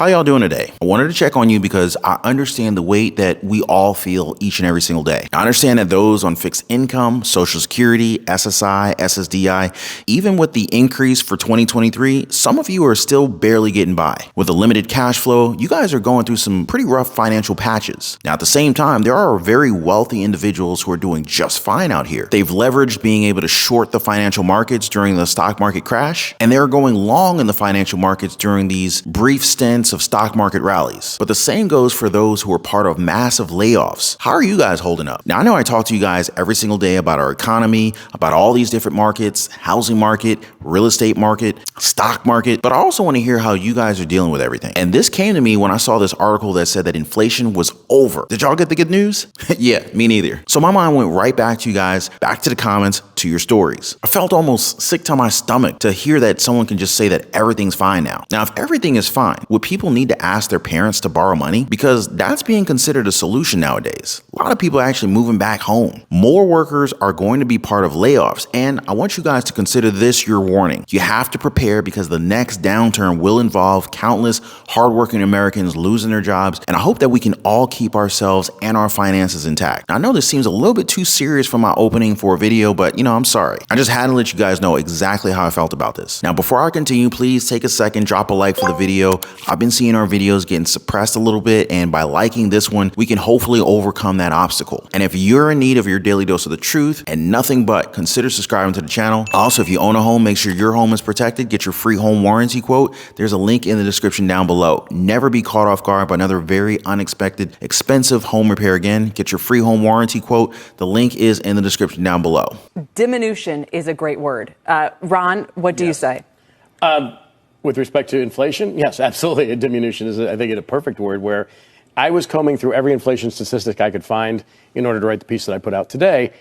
How y'all doing today? I wanted to check on you because I understand the weight that we all feel each and every single day. I understand that those on fixed income, Social Security, SSI, SSDI, even with the increase for 2023, some of you are still barely getting by. With a limited cash flow, you guys are going through some pretty rough financial patches. Now, at the same time, there are very wealthy individuals who are doing just fine out here. They've leveraged being able to short the financial markets during the stock market crash, and they're going long in the financial markets during these brief stints of stock market rallies. But the same goes for those who are part of massive layoffs. How are you guys holding up? Now, I know I talk to you guys every single day about our economy, about all these different markets, housing market, real estate market, stock market, but I also want to hear how you guys are dealing with everything. And this came to me when I saw this article that said that inflation was over. Did y'all get the good news? Yeah, me neither. So my mind went right back to you guys, back to the comments, to your stories. I felt almost sick to my stomach to hear that someone can just say that everything's fine now. Now, if everything is fine, would people need to ask their parents to borrow money? Because that's being considered a solution nowadays. A lot of people are actually moving back home. More workers are going to be part of layoffs, and I want you guys to consider this your warning. You have to prepare because the next downturn will involve countless hardworking Americans losing their jobs, and I hope that we can all keep ourselves and our finances intact. Now, I know this seems a little bit too serious for my opening for a video, but I'm sorry. I just had to let you guys know exactly how I felt about this. Now, before I continue, please take a second, drop a like for the video. I've been seeing our videos getting suppressed a little bit, and by liking this one, we can hopefully overcome that obstacle. And if you're in need of your daily dose of the truth and nothing but, consider subscribing to the channel. Also, if you own a home, make sure your home is protected. Get your free home warranty quote. There's a link in the description down below. Never be caught off guard by another very unexpected, expensive home repair again. Get your free home warranty quote. The link is in the description down below. Diminution is a great word. Ron, what do you say? With respect to inflation, yes, absolutely. A diminution is, I think, a perfect word, where I was combing through every inflation statistic I could find in order to write the piece that I put out today.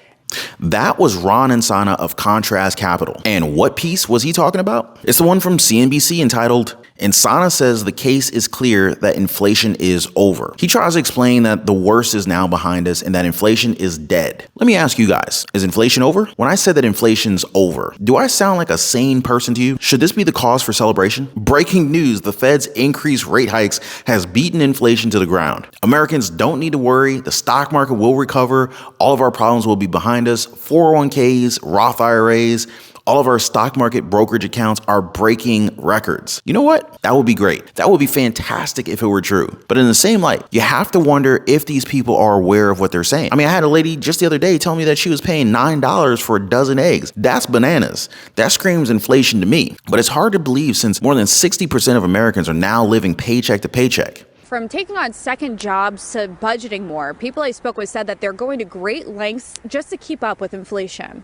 That was Ron Insana of Contrast Capital. And what piece was he talking about? It's the one from CNBC entitled, "Insana says the case is clear that inflation is over." He tries to explain that the worst is now behind us and that inflation is dead. Let me ask you guys, is inflation over? When I said that inflation's over, do I sound like a sane person to you? Should this be the cause for celebration? Breaking news, the Fed's increased rate hikes has beaten inflation to the ground. Americans don't need to worry. The stock market will recover. All of our problems will be behind us. 401ks, Roth IRAs, all of our stock market brokerage accounts are breaking records. You know what? That would be great. That would be fantastic if it were true. But in the same light, you have to wonder if these people are aware of what they're saying. I mean, I had a lady just the other day tell me that she was paying $9 for a dozen eggs. That's bananas. That screams inflation to me. But it's hard to believe since more than 60% of Americans are now living paycheck to paycheck. From taking on second jobs to budgeting more, people I spoke with said that they're going to great lengths just to keep up with inflation.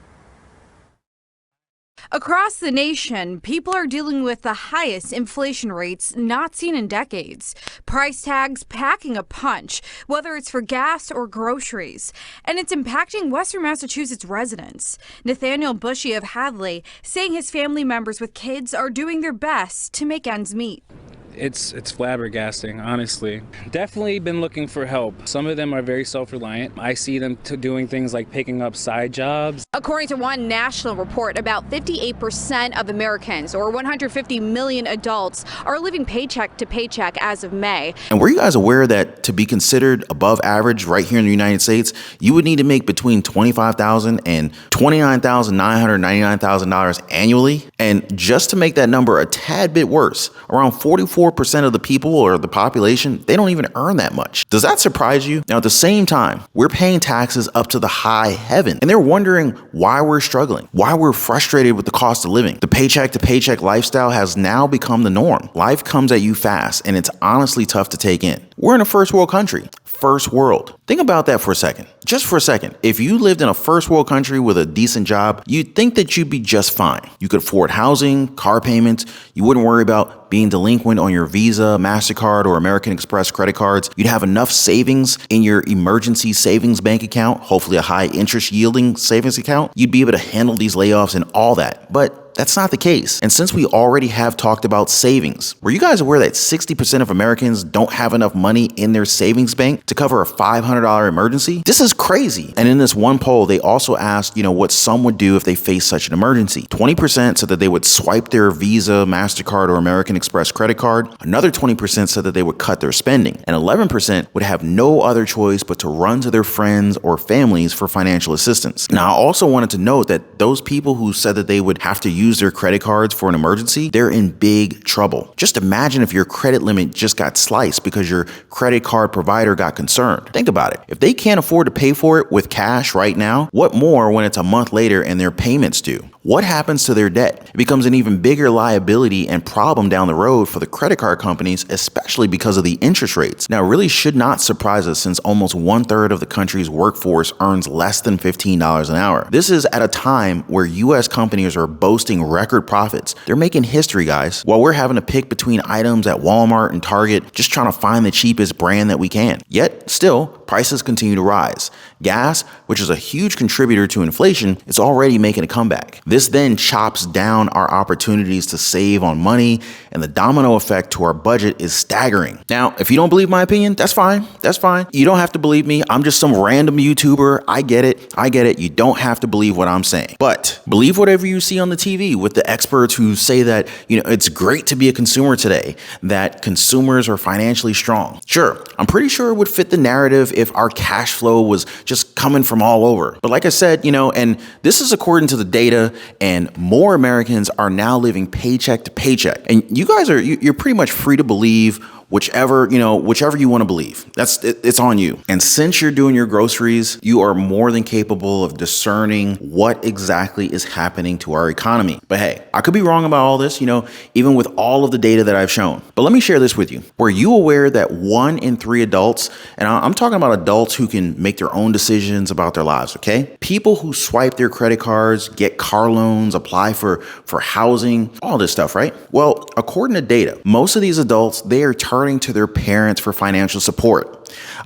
Across the nation, people are dealing with the highest inflation rates not seen in decades. Price tags packing a punch, whether it's for gas or groceries. And it's impacting Western Massachusetts residents. Nathaniel Bushy of Hadley saying his family members with kids are doing their best to make ends meet. It's flabbergasting, honestly. Definitely been looking for help. Some of them are very self-reliant. I see them doing things like picking up side jobs. According to one national report, about 58% of Americans, or 150 million adults, are living paycheck to paycheck as of May. And were you guys aware that to be considered above average right here in the United States, you would need to make between $25,000 and $29,999 annually? And just to make that number a tad bit worse, around 44% of the people or the population, they don't even earn that much. Does that surprise you? Now, at the same time, we're paying taxes up to the high heaven, and they're wondering why we're struggling, why we're frustrated with the cost of living. The paycheck to paycheck lifestyle has now become the norm. Life comes at you fast, and it's honestly tough to take in. We're in a first world country. First world. Think about that for a second. Just for a second. If you lived in a first world country with a decent job, you'd think that you'd be just fine. You could afford housing, car payments. You wouldn't worry about being delinquent on your Visa, MasterCard, or American Express credit cards. You'd have enough savings in your emergency savings bank account, hopefully a high interest yielding savings account. You'd be able to handle these layoffs and all that. But that's not the case. And since we already have talked about savings, were you guys aware that 60% of Americans don't have enough money in their savings bank to cover a $500 emergency? This is crazy. And in this one poll, they also asked, what some would do if they face such an emergency. 20% said that they would swipe their Visa, MasterCard, or American Express credit card. Another 20% said that they would cut their spending. And 11% would have no other choice but to run to their friends or families for financial assistance. Now, I also wanted to note that those people who said that they would have to use their credit cards for an emergency, they're in big trouble. Just imagine if your credit limit just got sliced because your credit card provider got concerned. Think about it. If they can't afford to pay for it with cash right now, what more when it's a month later and their payments due? What happens to their debt? It becomes an even bigger liability and problem down the road for the credit card companies, especially because of the interest rates. Now, it really should not surprise us since almost 1/3 of the country's workforce earns less than $15 an hour. This is at a time where U.S. companies are boasting record profits. They're making history, guys, while we're having to pick between items at Walmart and Target, just trying to find the cheapest brand that we can. Yet, still, prices continue to rise. Gas, which is a huge contributor to inflation, is already making a comeback. This then chops down our opportunities to save on money, and the domino effect to our budget is staggering. Now, if you don't believe my opinion, that's fine. That's fine. You don't have to believe me. I'm just some random YouTuber. I get it. You don't have to believe what I'm saying. But believe whatever you see on the TV with the experts who say that, it's great to be a consumer today, that consumers are financially strong. Sure, I'm pretty sure it would fit the narrative if our cash flow was just coming from all over. But like I said, and this is according to the data, and more Americans are now living paycheck to paycheck. And you guys you're pretty much free to believe whichever you want to believe. It's on you. And since you're doing your groceries, you are more than capable of discerning what exactly is happening to our economy. But hey, I could be wrong about all this, even with all of the data that I've shown. But let me share this with you. Were you aware that 1 in 3 adults, and I'm talking about adults who can make their own decisions about their lives, okay? People who swipe their credit cards, get car loans, apply for housing, all this stuff, right? Well, according to data, most of these adults, they are turning to their parents for financial support.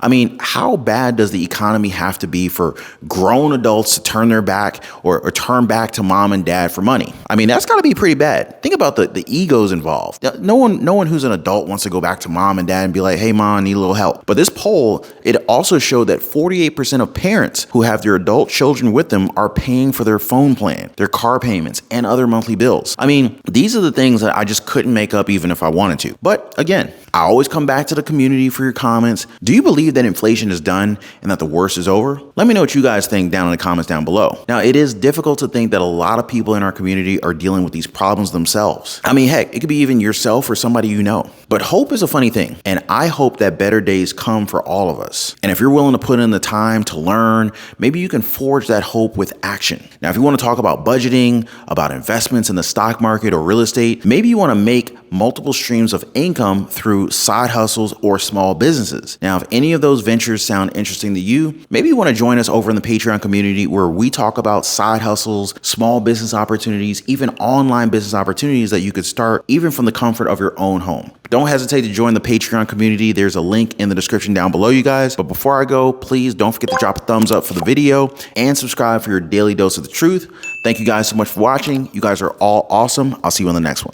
I mean, how bad does the economy have to be for grown adults to turn their back or turn back to mom and dad for money? I mean, that's got to be pretty bad. Think about the egos involved. No one who's an adult wants to go back to mom and dad and be like, hey, mom, I need a little help. But this poll, it also showed that 48% of parents who have their adult children with them are paying for their phone plan, their car payments, and other monthly bills. I mean, these are the things that I just couldn't make up even if I wanted to. But again, I always come back to the community for your comments. Do you believe that inflation is done and that the worst is over? Let me know what you guys think down in the comments down below. Now, it is difficult to think that a lot of people in our community are dealing with these problems themselves. I mean, heck, it could be even yourself or somebody you know. But hope is a funny thing, and I hope that better days come for all of us. And if you're willing to put in the time to learn, maybe you can forge that hope with action. Now, if you want to talk about budgeting, about investments in the stock market or real estate, maybe you want to make multiple streams of income through side hustles or small businesses. Now, if any of those ventures sound interesting to you, maybe you want to join us over in the Patreon community where we talk about side hustles, small business opportunities, even online business opportunities that you could start even from the comfort of your own home. Don't hesitate to join the Patreon community. There's a link in the description down below, you guys. But before I go, please don't forget to drop a thumbs up for the video and subscribe for your daily dose of the truth. Thank you guys so much for watching. You guys are all awesome. I'll see you on the next one.